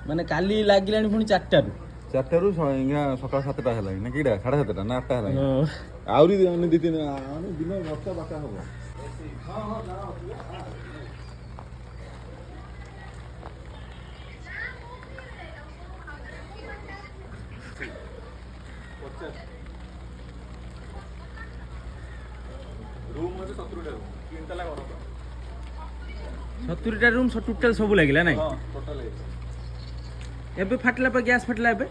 ମାନେ କାଲି ଲାଗିଲାଣି ପୁଣି 4টাରୁ। 4টাରୁ ସକାଳ 7ଟା ହେଲାଣି ନା କିଟା 7:30 ନା 8ଟା ହେଲାଣି। ଆହୁରି ଦି ତିନି ଦିନ ବର୍ଷା ବାକା ହବ। ରୁମ୍ ଅଛି 70ଟା ରୁମ୍ 3 ତାଲା ଘର। 70ଟା ରୁମ୍ ଟୋଟାଲ ସବୁ ଲାଗିଲା ନାଇଁ? ହଁ ଟୋଟାଲ ହେଇଛି। ଏବେ ଫାଟିଲା ପା ଗ୍ୟାସ୍ ଫାଟିଲା ଏବେ?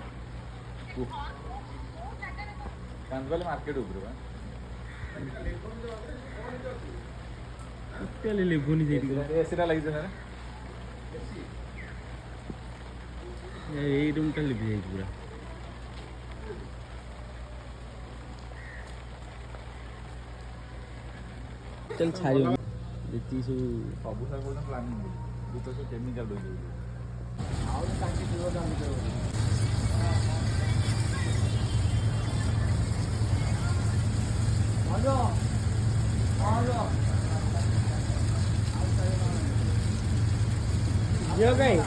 କାନ୍ଦବାଲି ମାର୍କେଟ ଉପରେ ବା। ଟୋଟାଲି ଲିଭୁନି ସେଇଠି। ଏସିଟା ଲାଗିଛି ନା ଏଇ ରୁମ୍ଟା ଲିଭି ଯାଇଛି ପୁରା। ଟୋଟାଲ ଛାଡ଼ିବ ଯେତିକି ସବୁ ସାର୍ କହୁଛନ୍ତି ପ୍ଲାନିଂ ସବୁ କେମିକାଲ ରହିଯାଉଛି। ଆଉ ଟାଙ୍କି ଥିବ ତା ଭିତରେ। ଝିଅ କାଇଁ?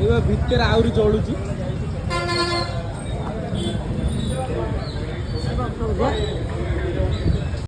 ଏ ଭିତରେ ଆହୁରି ଜଳୁଛି।